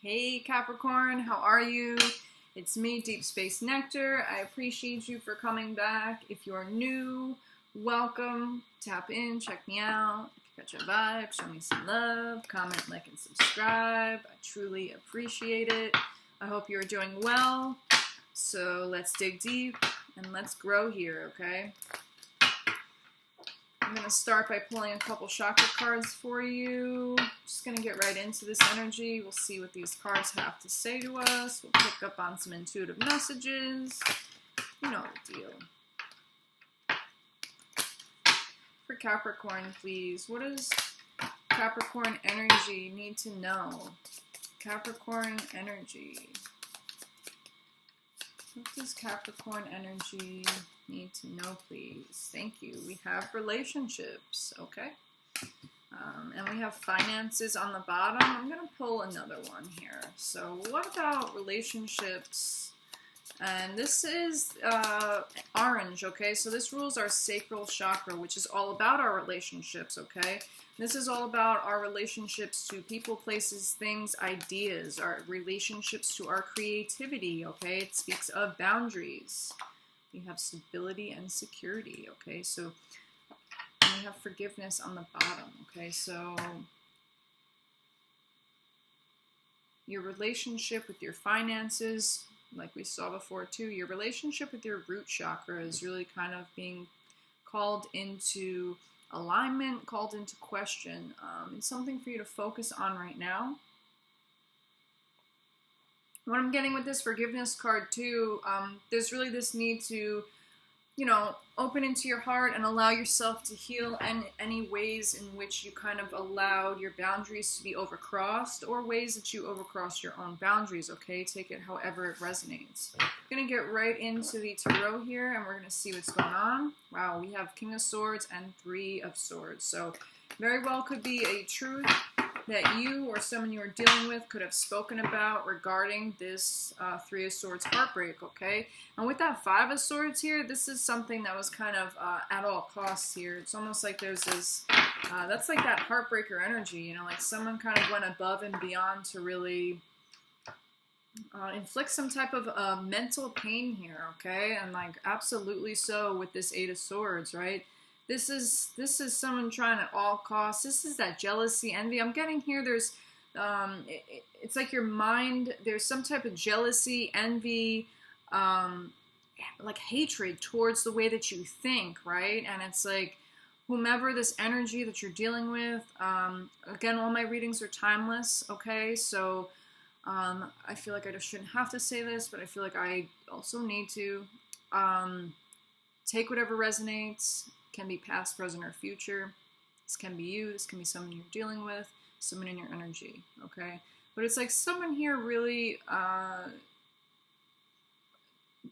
Hey Capricorn, how are you? It's me, Deep Space Nectar. I appreciate you for coming back. If you're new, welcome. Tap in, check me out. If you got your vibe, show me some love. Comment, like, and subscribe. I truly appreciate it. I hope you're doing well. So let's dig deep and let's grow here, okay? I'm going to start by pulling a couple chakra cards for you. Just going to get right into this energy. We'll see what these cards have to say to us. We'll pick up on some intuitive messages. You know the deal. For Capricorn, please. What does Capricorn energy need to know? Capricorn energy. What does Capricorn energy need to know, please? Thank you. We have relationships, okay? And we have finances on the bottom. I'm going to pull another one here. So what about relationships? And this is orange, okay? So this rules our sacral chakra, which is all about our relationships, okay? This is all about our relationships to people, places, things, ideas, our relationships to our creativity, okay? It speaks of boundaries. We have stability and security, okay? So we have forgiveness on the bottom, okay? So your relationship with your finances, like we saw before too, your relationship with your root chakra is really kind of being called into alignment, called into question. It's something for you to focus on right now. What I'm getting with this forgiveness card too, there's really this need to, you know, open into your heart and allow yourself to heal any ways in which you kind of allowed your boundaries to be overcrossed, or ways that you overcrossed your own boundaries, okay? Take it however it resonates. I'm going to get right into the tarot here, and we're going to see what's going on. Wow, we have King of Swords and Three of Swords. So very well could be a truth that you or someone you are dealing with could have spoken about regarding this Three of Swords heartbreak, okay? And with that Five of Swords here, this is something that was kind of at all costs here. It's almost like there's this, that's like that heartbreaker energy, you know, like someone kind of went above and beyond to really inflict some type of mental pain here, okay? And like absolutely so with this Eight of Swords, right? This is someone trying at all costs. This is that jealousy, envy. I'm getting here, there's, it's like your mind, there's some type of jealousy, envy, like hatred towards the way that you think, right? And it's like, whomever this energy that you're dealing with, again, all my readings are timeless, okay? So I feel like I just shouldn't have to say this, but I feel like I also need to take whatever resonates. Can be past, present, or future. This can be you. This can be someone you're dealing with, someone in your energy, okay? But it's like someone here really,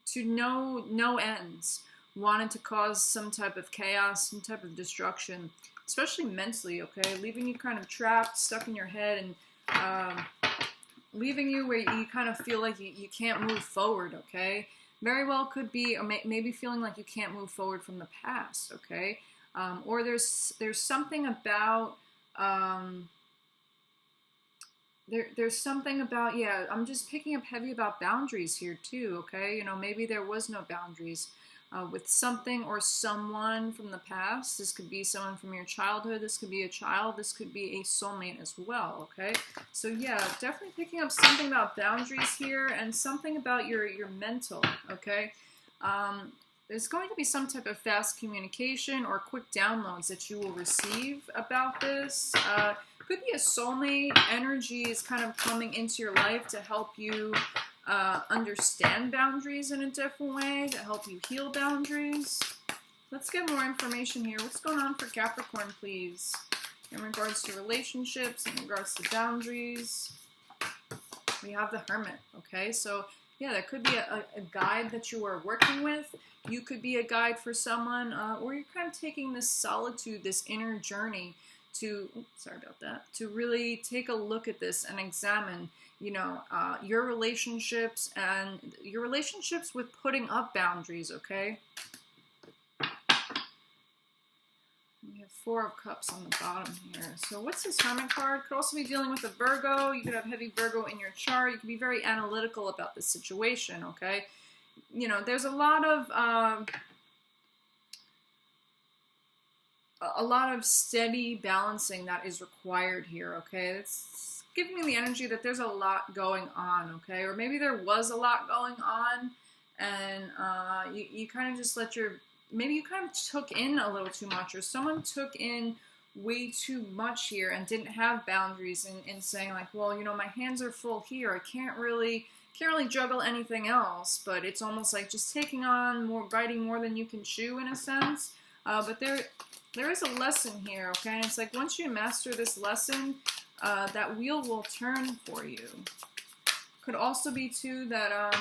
to no ends, wanted to cause some type of chaos, some type of destruction, especially mentally, okay? Leaving you kind of trapped, stuck in your head, and leaving you where you kind of feel like you can't move forward, okay? Very well could be, or maybe feeling like you can't move forward from the past, okay? Or there's something about, there's something about, yeah, I'm just picking up heavy about boundaries here too, okay? You know, maybe there was no boundaries with something or someone from the past. This could be someone from your childhood. This could be a child. This could be a soulmate as well, okay? So yeah, definitely picking up something about boundaries here and something about your mental, okay? There's going to be some type of fast communication or quick downloads that you will receive about this. Could be a soulmate energy is kind of coming into your life to help you understand boundaries in a different way, to help you heal boundaries. Let's get more information here. What's going on for Capricorn, please? In regards to relationships, in regards to boundaries. We have the Hermit, okay? So, yeah, there could be a guide that you are working with. You could be a guide for someone, or you're kind of taking this solitude, this inner journey to, sorry about that, to really take a look at this and examine, you know, your relationships and your relationships with putting up boundaries, okay? We have Four of Cups on the bottom here. So what's this Hermit card? Could also be dealing with a Virgo. You could have heavy Virgo in your chart. You could be very analytical about the situation, okay? You know, there's a lot of steady balancing that is required here, okay? It's giving me the energy that there's a lot going on, okay? Or maybe there was a lot going on, and you kind of just let your, maybe you kind of took in a little too much, or someone took in way too much here and didn't have boundaries in saying like, well, you know, my hands are full here. I can't really juggle anything else, but it's almost like just taking on more, biting more than you can chew in a sense. But there is a lesson here, okay? And it's like once you master this lesson, that wheel will turn for you. Could also be too that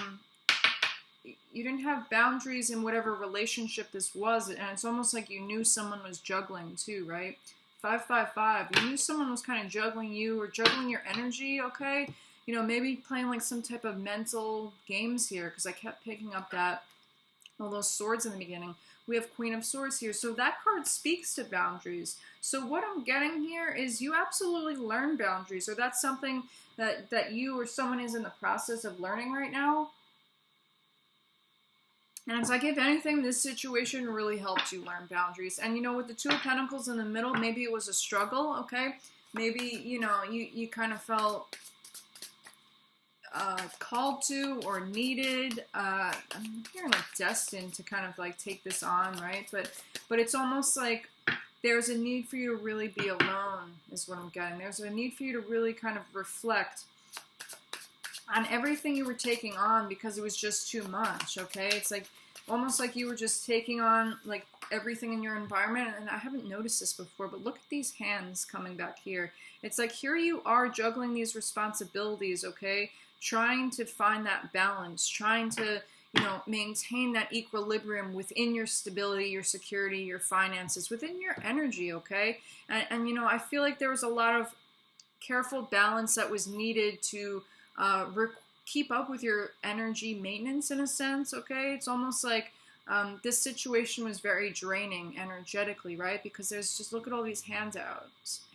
you didn't have boundaries in whatever relationship this was, and it's almost like you knew someone was juggling too, right? 555. You knew someone was kind of juggling you or juggling your energy, okay? You know, maybe playing like some type of mental games here, because I kept picking up that, all those swords in the beginning. We have Queen of Swords here. So that card speaks to boundaries. So what I'm getting here is you absolutely learn boundaries, or that's something that you or someone is in the process of learning right now. And it's like, if anything, this situation really helped you learn boundaries. And, you know, with the Two of Pentacles in the middle, maybe it was a struggle, okay? Maybe, you know, you kind of felt called to or needed. I'm hearing like destined to kind of like take this on, right? But it's almost like there's a need for you to really be alone, is what I'm getting. There's a need for you to really kind of reflect on everything you were taking on, because it was just too much, okay? It's like almost like you were just taking on like everything in your environment. And I haven't noticed this before, but look at these hands coming back here. It's like here you are juggling these responsibilities, okay? Trying to find that balance, trying to, you know, maintain that equilibrium within your stability, your security, your finances, within your energy, okay? And you know, I feel like there was a lot of careful balance that was needed to keep up with your energy maintenance in a sense, okay? It's almost like this situation was very draining energetically, right? Because there's just, look at all these handouts,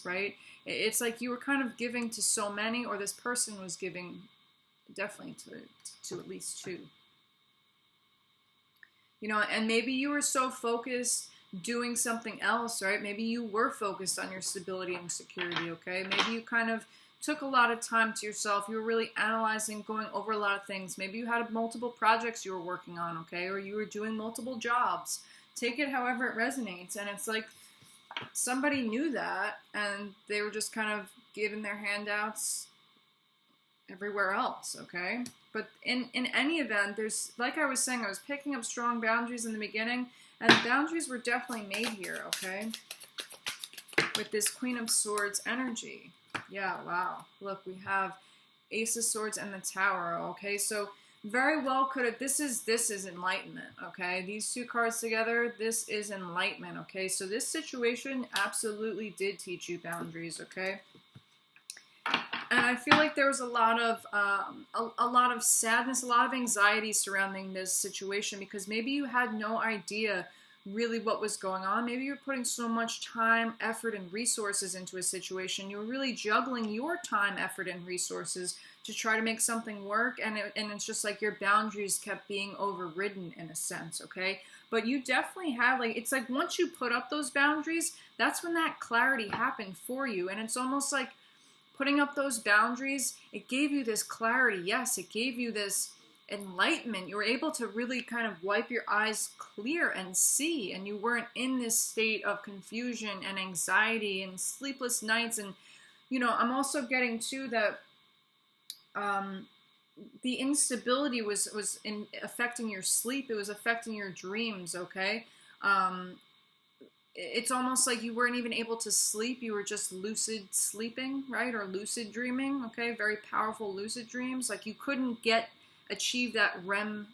right? It's like you were kind of giving to so many, or this person was giving definitely to at least two. You know, and maybe you were so focused doing something else, right? Maybe you were focused on your stability and security, okay? Maybe you kind of took a lot of time to yourself. You were really analyzing, going over a lot of things. Maybe you had multiple projects you were working on, okay? Or you were doing multiple jobs. Take it however it resonates. And it's like somebody knew that, and they were just kind of giving their handouts everywhere else, okay? But in any event, there's, like I was saying, I was picking up strong boundaries in the beginning, and the boundaries were definitely made here, okay? With this Queen of Swords energy. Yeah, wow. Look, we have Ace of Swords and the Tower, okay? So very well could have, this is enlightenment, okay? These two cards together, this is enlightenment, okay? So this situation absolutely did teach you boundaries, okay? And I feel like there was a lot of sadness, a lot of anxiety surrounding this situation, because maybe you had no idea really what was going on. Maybe you're putting so much time, effort, and resources into a situation. You're really juggling your time, effort, and resources to try to make something work, and it's just like your boundaries kept being overridden in a sense, okay? But you definitely have, like, it's like once you put up those boundaries, that's when that clarity happened for you. And it's almost like putting up those boundaries, it gave you this clarity. Yes, it gave you this enlightenment. You were able to really kind of wipe your eyes clear and see, and you weren't in this state of confusion and anxiety and sleepless nights. And, you know, I'm also getting too that the instability was affecting your sleep. It was affecting your dreams, okay? It's almost like you weren't even able to sleep. You were just lucid sleeping, right? Or lucid dreaming, okay? Very powerful lucid dreams. Like you couldn't achieve that REM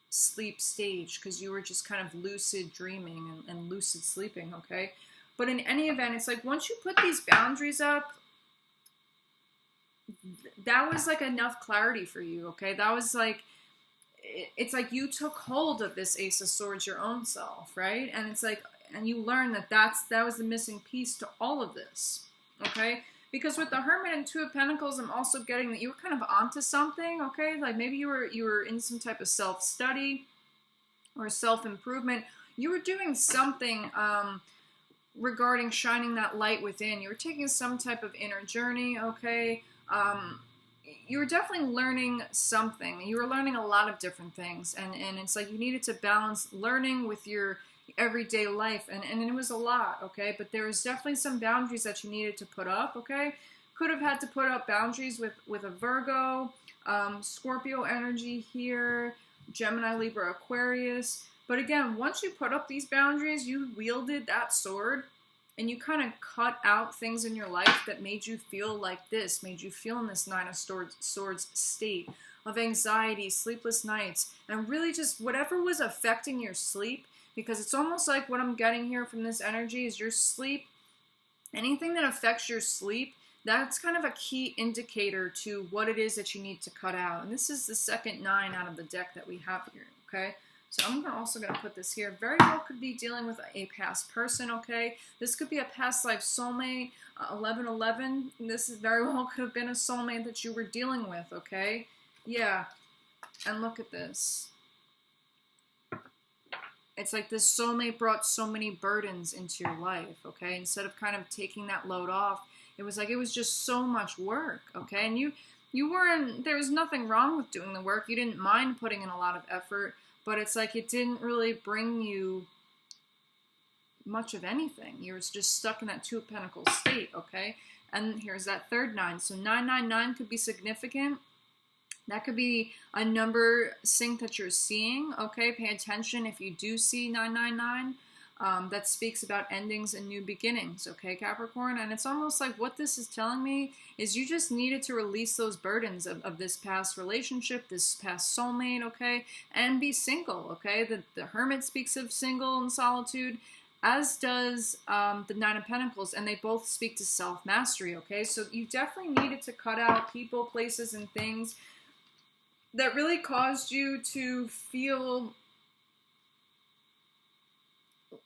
sleep stage because you were just kind of lucid dreaming and lucid sleeping, okay? But in any event, it's like once you put these boundaries up, that was like enough clarity for you, okay? That was like, it's like you took hold of this Ace of Swords your own self, right? And it's like, and you learn that that was the missing piece to all of this, okay? Because with the Hermit and Two of Pentacles, I'm also getting that you were kind of onto something, okay? Like maybe you were in some type of self-study or self-improvement. You were doing something regarding shining that light within. You were taking some type of inner journey, okay? You were definitely learning something. You were learning a lot of different things, and it's like you needed to balance learning with your everyday life, and it was a lot, okay? But there was definitely some boundaries that you needed to put up, okay? Could have had to put up boundaries with a Virgo, Scorpio energy here, Gemini, Libra, Aquarius. But again, once you put up these boundaries, you wielded that sword, and you kind of cut out things in your life that made you feel like this, made you feel in this Nine of Swords state of anxiety, sleepless nights, and really just whatever was affecting your sleep, because it's almost like what I'm getting here from this energy is your sleep. Anything that affects your sleep, that's kind of a key indicator to what it is that you need to cut out. And this is the second 9 out of the deck that we have here, okay? So I'm also going to put this here. Very well could be dealing with a past person, okay? This could be a past life soulmate, 1111. This is very well could have been a soulmate that you were dealing with, okay? Yeah, and look at this. It's like this soulmate brought so many burdens into your life, okay? Instead of kind of taking that load off, it was like it was just so much work, okay? And you weren't, there was nothing wrong with doing the work. You didn't mind putting in a lot of effort, but it's like it didn't really bring you much of anything. You were just stuck in that Two of Pentacles state, okay? And here's that third 9. So 999 could be significant. That could be a number sync that you're seeing, okay? Pay attention if you do see 999. That speaks about endings and new beginnings, okay, Capricorn? And it's almost like what this is telling me is you just needed to release those burdens of this past relationship, this past soulmate, okay? And be single, okay? The Hermit speaks of single and solitude, as does the 9 of Pentacles, and they both speak to self-mastery, okay? So you definitely needed to cut out people, places, and things that really caused you to feel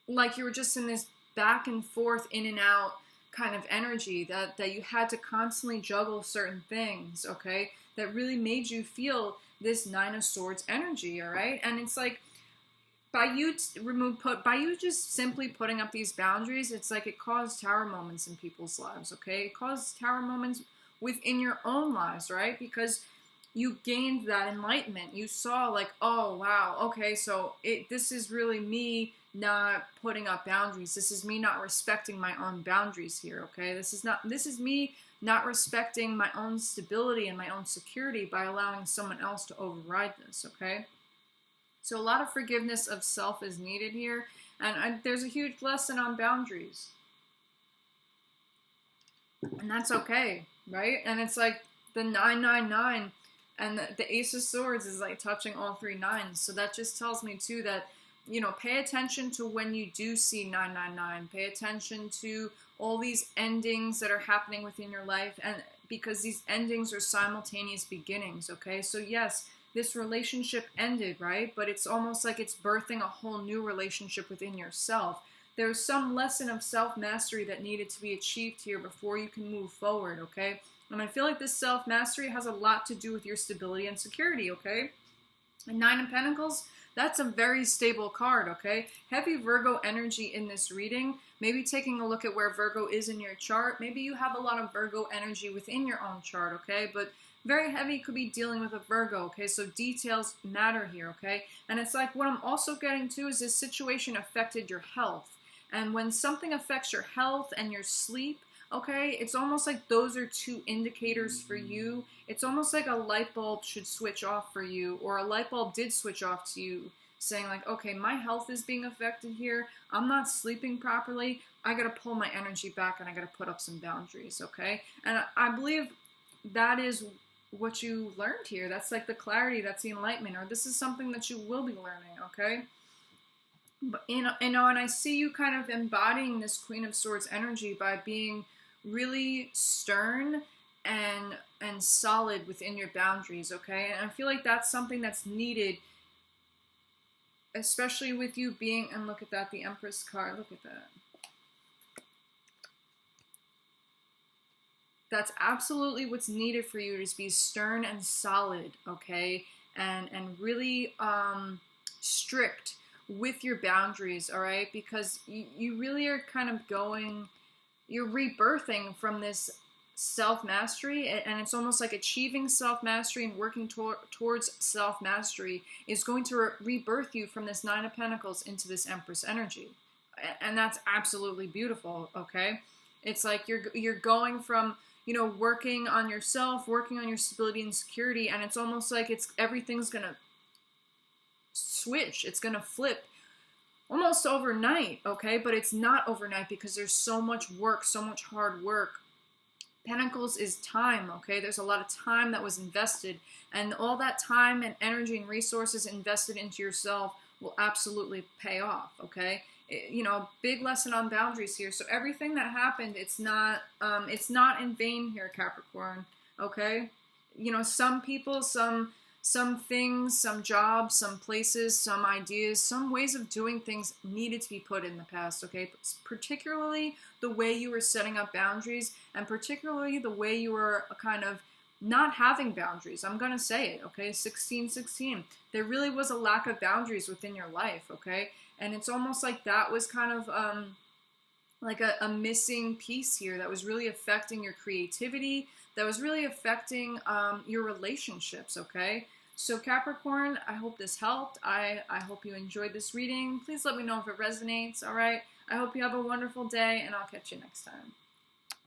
like you were just in this back and forth, in and out kind of energy, that you had to constantly juggle certain things, okay? That really made you feel this 9 of Swords energy, all right? And it's like, by you just simply putting up these boundaries, it's like it caused tower moments in people's lives, okay? It caused tower moments within your own lives, right? Because you gained that enlightenment. You saw like, oh, wow, okay, so this is really me not putting up boundaries. This is me not respecting my own boundaries here, okay? This is me not respecting my own stability and my own security by allowing someone else to override this, okay? So a lot of forgiveness of self is needed here, and there's a huge lesson on boundaries. And that's okay, right? And it's like the 999 and the Ace of Swords is like touching all 3 9s. So that just tells me too that, you know, pay attention to when you do see 999. Pay attention to all these endings that are happening within your life, and because these endings are simultaneous beginnings, okay? So yes, this relationship ended, right? But it's almost like it's birthing a whole new relationship within yourself. There's some lesson of self-mastery that needed to be achieved here before you can move forward, okay? And I feel like this self-mastery has a lot to do with your stability and security, okay? And 9 of Pentacles, that's a very stable card, okay? Heavy Virgo energy in this reading. Maybe taking a look at where Virgo is in your chart. Maybe you have a lot of Virgo energy within your own chart, okay? But very heavy could be dealing with a Virgo, okay? So details matter here, okay? And it's like what I'm also getting to is this situation affected your health. And when something affects your health and your sleep, okay, it's almost like those are 2 indicators for you. It's almost like a light bulb should switch off for you, or a light bulb did switch off to you, saying like, okay, my health is being affected here. I'm not sleeping properly. I got to pull my energy back, and I got to put up some boundaries, okay? And I believe that is what you learned here. That's like the clarity, that's the enlightenment, or this is something that you will be learning, okay? But, you know, and I see you kind of embodying this Queen of Swords energy by being really stern and solid within your boundaries, okay? And I feel like that's something that's needed especially with you being, and look at that, the Empress card, look at that. That's absolutely what's needed for you, to be stern and solid, okay? And really strict with your boundaries, all right? Because you really are kind of going, you're rebirthing from this self-mastery, and it's almost like achieving self-mastery and working towards self-mastery is going to rebirth you from this Nine of Pentacles into this Empress energy. And that's absolutely beautiful, okay? It's like you're going from, you know, working on yourself, working on your stability and security, and it's almost like everything's gonna switch, it's gonna flip almost overnight, okay? But it's not overnight because there's so much work, so much hard work. Pentacles is time, okay? There's a lot of time that was invested, and all that time and energy and resources invested into yourself will absolutely pay off, okay? You know, big lesson on boundaries here. So everything that happened, it's not in vain here, Capricorn, okay? You know, some people, some things, some jobs, some places, some ideas, some ways of doing things needed to be put in the past, okay? Particularly the way you were setting up boundaries, and particularly the way you were kind of not having boundaries. I'm going to say it, okay? 1616. There really was a lack of boundaries within your life, okay? And it's almost like that was kind of like a missing piece here that was really affecting your creativity, that was really affecting your relationships, okay? So Capricorn, I hope this helped. I hope you enjoyed this reading. Please let me know if it resonates, all right? I hope you have a wonderful day, and I'll catch you next time.